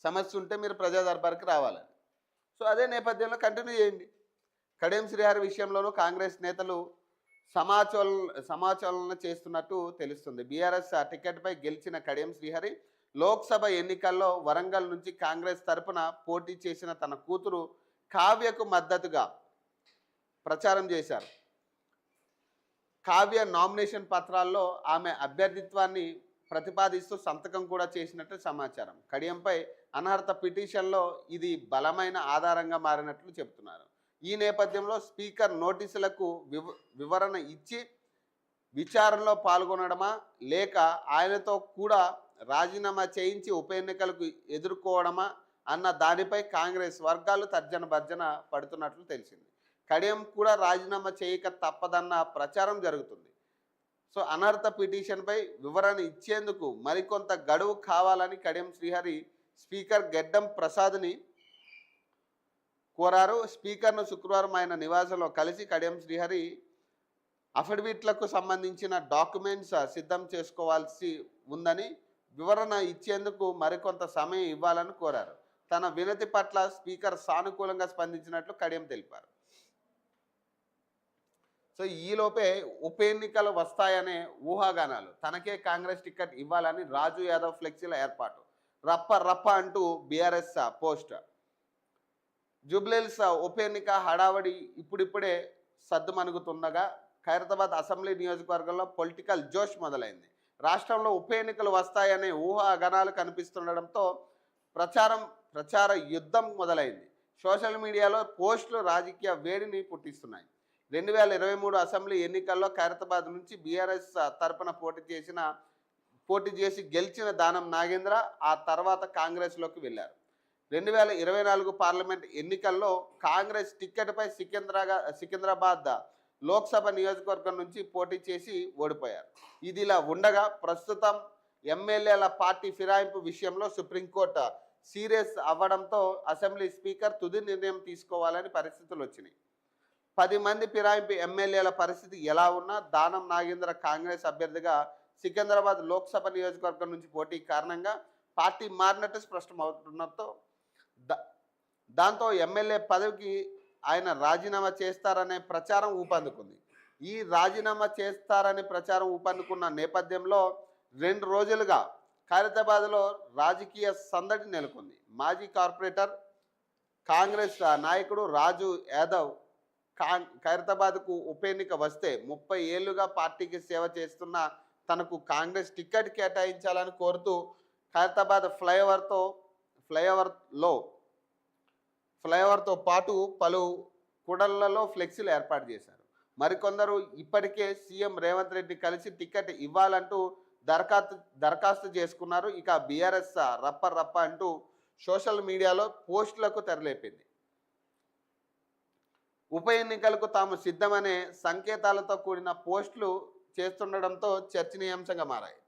సమస్య ఉంటే మీరు ప్రజా దర్బార్కి రావాలని. సో అదే నేపథ్యంలో కంటిన్యూ చేయండి. కడియం శ్రీహరి విషయంలోనూ కాంగ్రెస్ నేతలు సమాచోలన చేస్తున్నట్టు తెలుస్తుంది. బీఆర్ఎస్ టికెట్పై గెలిచిన కడియం శ్రీహరి లోక్సభ ఎన్నికల్లో వరంగల్ నుంచి కాంగ్రెస్ తరపున పోటీ చేసిన తన కూతురు కావ్యకు మద్దతుగా ప్రచారం చేశారు. కావ్య నామినేషన్ పత్రాల్లో ఆమె అభ్యర్థిత్వాన్ని ప్రతిపాదిస్తూ సంతకం కూడా చేసినట్టు సమాచారం. కడియంపై అనర్హత పిటిషన్లో ఇది బలమైన ఆధారంగా మారినట్లు చెబుతున్నారు. ఈ నేపథ్యంలో స్పీకర్ నోటీసులకు వివరణ ఇచ్చి విచారణలో పాల్గొనడమా లేక ఆయనతో కూడా రాజీనామా చేయించి ఉప ఎన్నికలకు ఎదుర్కోవడమా అన్న దానిపై కాంగ్రెస్ వర్గాలు తర్జన భర్జన పడుతున్నట్లు తెలిసింది. కడియం కూడా రాజీనామా చేయక తప్పదన్న ప్రచారం జరుగుతుంది. సో అనర్హత పిటిషన్పై వివరణ ఇచ్చేందుకు మరికొంత గడువు కావాలని కడియం శ్రీహరి స్పీకర్ గెడ్డం ప్రసాద్ని కోరారు. స్పీకర్ను శుక్రవారం ఆయన నివాసంలో కలిసి కడియం శ్రీహరి అఫిడవిట్లకు సంబంధించిన డాక్యుమెంట్స్ సిద్ధం చేసుకోవాల్సి ఉందని, వివరణ ఇచ్చేందుకు మరికొంత సమయం ఇవ్వాలని కోరారు. తన వినతి పట్ల స్పీకర్ సానుకూలంగా స్పందించినట్లు కడియం తెలిపారు. సో ఈలోపే ఉప ఎన్నికలు వస్తాయనే ఊహాగానాలు. తనకే కాంగ్రెస్ టికెట్ ఇవ్వాలని రాజు యాదవ్ ఫ్లెక్సీల ఏర్పాటు. రప్ప రప్ప అంటూ బీఆర్ఎస్ పోస్ట్. జూబ్లీహిల్స్ ఉప ఎన్నిక హడావడి ఇప్పుడిప్పుడే సద్దుమణుగుతుండగా ఖైరతాబాద్ అసెంబ్లీ నియోజకవర్గంలో పొలిటికల్ జోష్ మొదలైంది. రాష్ట్రంలో ఉప ఎన్నికలు వస్తాయనే ఊహాగానాలు కనిపిస్తుండడంతో ప్రచార యుద్ధం మొదలైంది. సోషల్ మీడియాలో పోస్టులు రాజకీయ వేడిని పుట్టిస్తున్నాయి. 2023 అసెంబ్లీ ఎన్నికల్లో ఖైరతాబాద్ నుంచి బీఆర్ఎస్ తరపున పోటీ చేసి గెలిచిన దానం నాగేంద్ర ఆ తర్వాత కాంగ్రెస్లోకి వెళ్ళారు. 2024 పార్లమెంట్ ఎన్నికల్లో కాంగ్రెస్ టికెట్పై సికింద్రాబాద్ లోక్సభ నియోజకవర్గం నుంచి పోటీ చేసి ఓడిపోయారు. ఇదిలా ఉండగా ప్రస్తుతం ఎమ్మెల్యేల పార్టీ ఫిరాయింపు విషయంలో సుప్రీంకోర్టు సీరియస్ అవ్వడంతో అసెంబ్లీ స్పీకర్ తుది నిర్ణయం తీసుకోవాలని పరిస్థితులు వచ్చినాయి. 10 మంది ఫిరాయింపు ఎమ్మెల్యేల పరిస్థితి ఎలా ఉన్నా దానం నాగేంద్ర కాంగ్రెస్ అభ్యర్థిగా సికింద్రాబాద్ లోక్సభ నియోజకవర్గం నుంచి పోటీ కారణంగా పార్టీ మారినట్టు స్పష్టమవుతుండటంతో దాంతో ఎమ్మెల్యే పదవికి ఆయన రాజీనామా చేస్తారనే ప్రచారం ఊపందుకుంది. ఈ రాజీనామా చేస్తారనే ప్రచారం ఊపందుకున్న నేపథ్యంలో 2 రోజులుగా ఖైరతాబాద్లో రాజకీయ సందడి నెలకొంది. మాజీ కార్పొరేటర్ కాంగ్రెస్ నాయకుడు రాజు యాదవ్ ఖైరతాబాద్కు ఉప ఎన్నిక వస్తే 30 ఏళ్లుగా పార్టీకి సేవ చేస్తున్న తనకు కాంగ్రెస్ టికెట్ కేటాయించాలని కోరుతూ ఖైరతాబాద్ ఫ్లైఓవర్తో పాటు పలు కూడళ్లలో ఫ్లెక్సీలు ఏర్పాటు చేశారు. మరికొందరు ఇప్పటికే సీఎం రేవంత్ రెడ్డి కలిసి టికెట్ ఇవ్వాలంటూ దరఖాస్తు చేసుకున్నారు. ఇక బీఆర్ఎస్ రప్ప అంటూ సోషల్ మీడియాలో పోస్టులకు తెరలేపింది. ఉప ఎన్నికలకు తాము సిద్ధమనే సంకేతాలతో కూడిన పోస్టులు చేస్తుండడంతో చర్చనీయాంశంగా మారాయి.